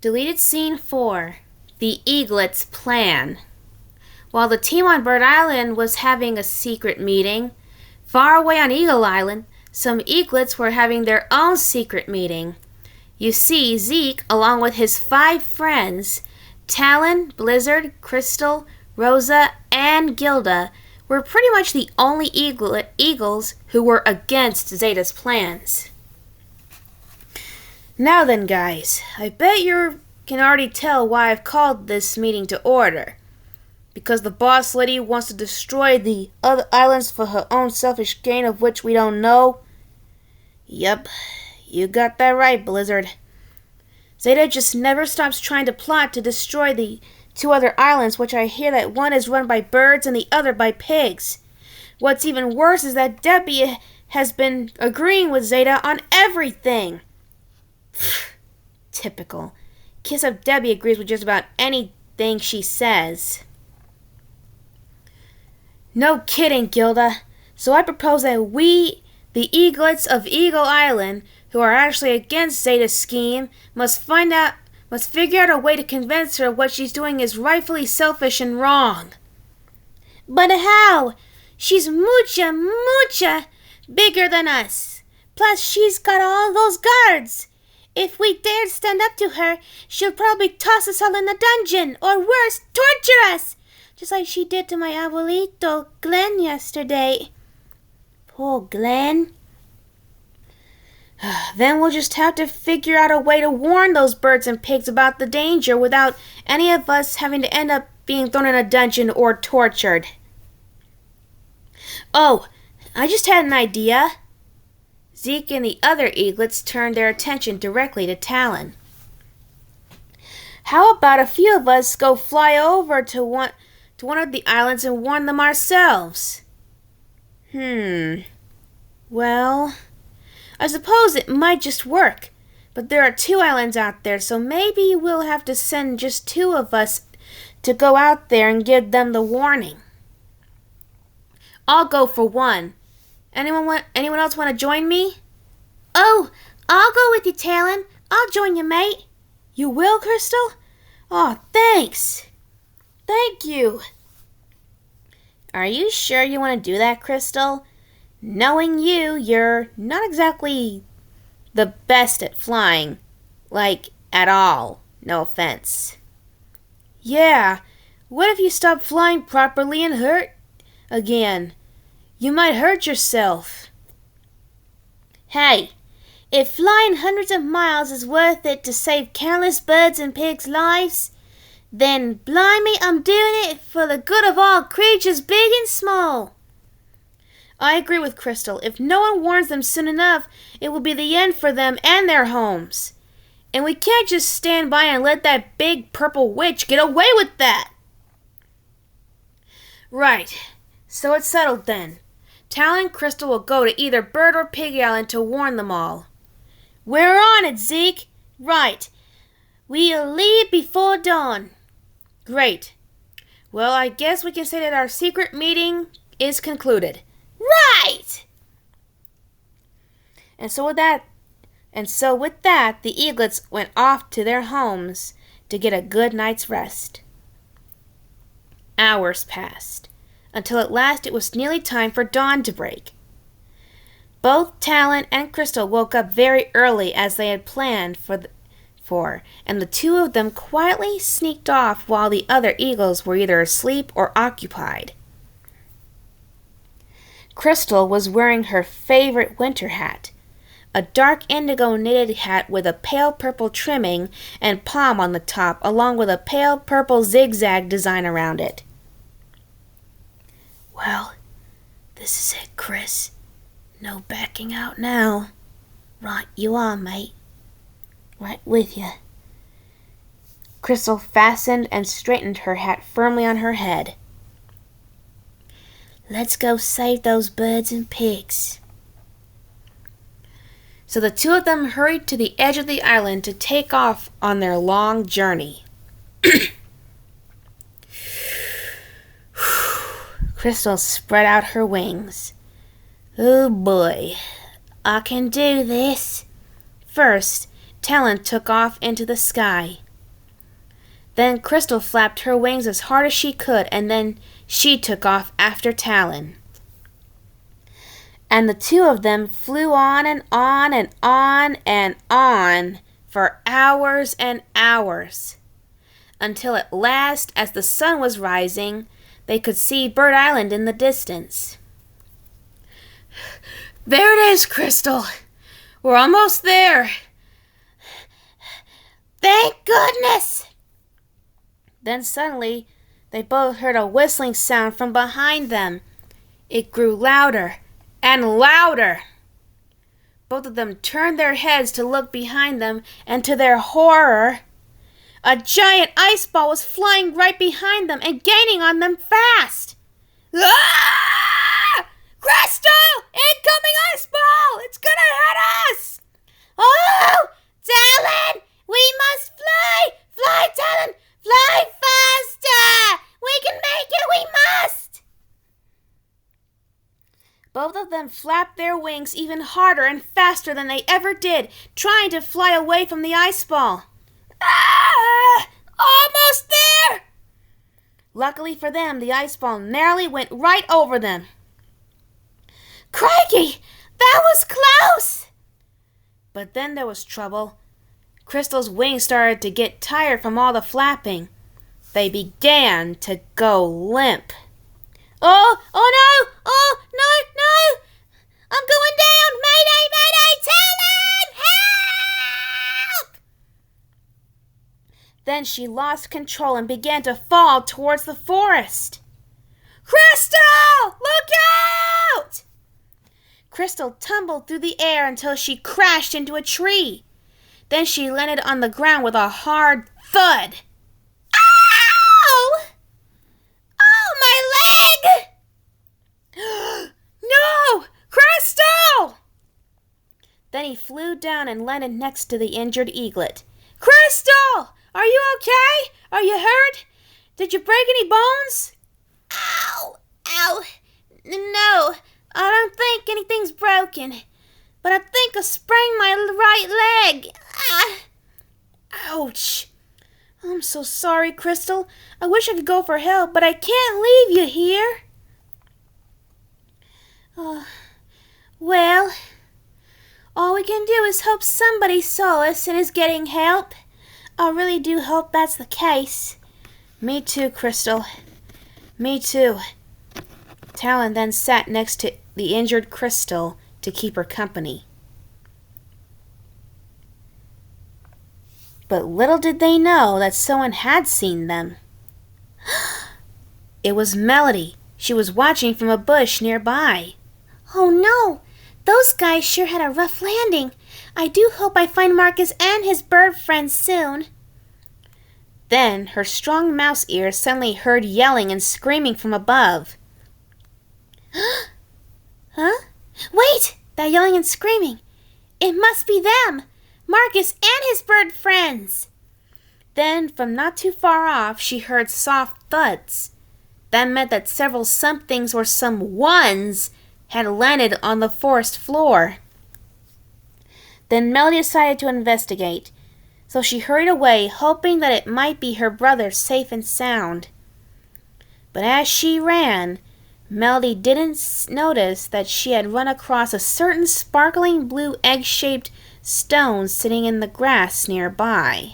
Deleted Scene 4. The Eaglets Plan. While the team on Bird Island was having a secret meeting, far away on Eagle Island, some eaglets were having their own secret meeting. You see, Zeke, along with his 5 friends, Talon, Blizzard, Crystal, Rosa, and Gilda, were pretty much the only eagles who were against Zeta's plans. Now then, guys, I bet you can already tell why I've called this meeting to order. Because the boss lady wants to destroy the other islands for her own selfish gain of which we don't know? Yep, you got that right, Blizzard. Zeta just never stops trying to plot to destroy the 2 other islands, which I hear that one is run by birds and the other by pigs. What's even worse is that Debbie has been agreeing with Zeta on everything. Typical. Kiss Up Debbie agrees with just about anything she says. No kidding, Gilda. So I propose that we, the Eaglets of Eagle Island, who are actually against Zeta's scheme, must figure out a way to convince her what she's doing is rightfully selfish and wrong. But how? She's mucha bigger than us. Plus, she's got all those guards. If we dared stand up to her, she'll probably toss us all in the dungeon, or worse, torture us, just like she did to my abuelito, Glenn, yesterday. Poor Glenn. Then we'll just have to figure out a way to warn those birds and pigs about the danger without any of us having to end up being thrown in a dungeon or tortured. Oh, I just had an idea. Zeke and the other eaglets turned their attention directly to Talon. How about a few of us go fly over to one of the islands and warn them ourselves? Well, I suppose it might just work, but there are 2 islands out there, so maybe we'll have to send just 2 of us to go out there and give them the warning. I'll go for one. Anyone else want to join me? Oh, I'll go with you, Talon. I'll join you, mate. You will, Crystal? Oh, thanks. Thank you. Are you sure you want to do that, Crystal? Knowing you, you're not exactly the best at flying. Like, at all. No offense. Yeah, what if you stop flying properly and hurt again? You might hurt yourself. Hey, if flying hundreds of miles is worth it to save countless birds and pigs' lives, then blimey, I'm doing it for the good of all creatures big and small. I agree with Crystal. If no one warns them soon enough, it will be the end for them and their homes. And we can't just stand by and let that big purple witch get away with that. Right. So it's settled then. Talon and Crystal will go to either Bird or Pig Island to warn them all. We're on it, Zeke. Right. We'll leave before dawn. Great. Well, I guess we can say that our secret meeting is concluded. Right! And so with that, the eaglets went off to their homes to get a good night's rest. Hours passed, until at last it was nearly time for dawn to break. Both Talon and Crystal woke up very early as they had planned for, and the 2 of them quietly sneaked off while the other eagles were either asleep or occupied. Crystal was wearing her favorite winter hat, a dark indigo knitted hat with a pale purple trimming and palm on the top, along with a pale purple zigzag design around it. Well, this is it, Chris. No backing out now. Right you are, mate. Right with you. Crystal fastened and straightened her hat firmly on her head. Let's go save those birds and pigs. So the 2 of them hurried to the edge of the island to take off on their long journey. Crystal spread out her wings. Oh boy, I can do this. First, Talon took off into the sky. Then Crystal flapped her wings as hard as she could, and then she took off after Talon. And the two of them flew on and on and on and on for hours and hours, until at last, as the sun was rising, they could see Bird Island in the distance. "There it is, Crystal. We're almost there." "Thank goodness!" Then suddenly, they both heard a whistling sound from behind them. It grew louder and louder. Both of them turned their heads to look behind them, and to their horror, a giant ice ball was flying right behind them and gaining on them fast. "Ah! Crystal! Incoming ice ball! It's gonna hit us!" "Oh! Talon! We must fly! Fly, Talon! Fly faster! We can make it! We must!" Both of them flapped their wings even harder and faster than they ever did, trying to fly away from the ice ball. "Ah! Almost there!" Luckily for them, the ice ball narrowly went right over them. "Crikey! That was close!" But then there was trouble. Crystal's wings started to get tired from all the flapping. They began to go limp. Oh no! Oh, no! I'm going down! Mayday! Talon! Help! Then she lost control and began to fall towards the forest. "Crystal! Look out!" Crystal tumbled through the air until she crashed into a tree. Then she landed on the ground with a hard thud. "Ow! Oh, my leg!" "No! Crystal!" Then he flew down and landed next to the injured eaglet. "Crystal! Are you okay? Are you hurt? Did you break any bones?" "Ow! No, I don't think anything's broken, but I think I sprained my right leg. Ouch! I'm so sorry, Crystal. I wish I could go for help, but I can't leave you here." Well, all we can do is hope somebody saw us and is getting help. I really do hope that's the case. Me too, Crystal. Me too. Talon then sat next to the injured Crystal to keep her company. But little did they know that someone had seen them. It was Melody. She was watching from a bush nearby. "Oh no! Those guys sure had a rough landing. I do hope I find Marcus and his bird friends soon." Then her strong mouse ears suddenly heard yelling and screaming from above. Huh? Wait! That yelling and screaming. It must be them! Marcus and his bird friends! Then, from not too far off, she heard soft thuds. That meant that several somethings or someones had landed on the forest floor. Then Melody decided to investigate, so she hurried away, hoping that it might be her brother safe and sound. But as she ran, Melody didn't notice that she had run across a certain sparkling blue egg-shaped stone sitting in the grass nearby.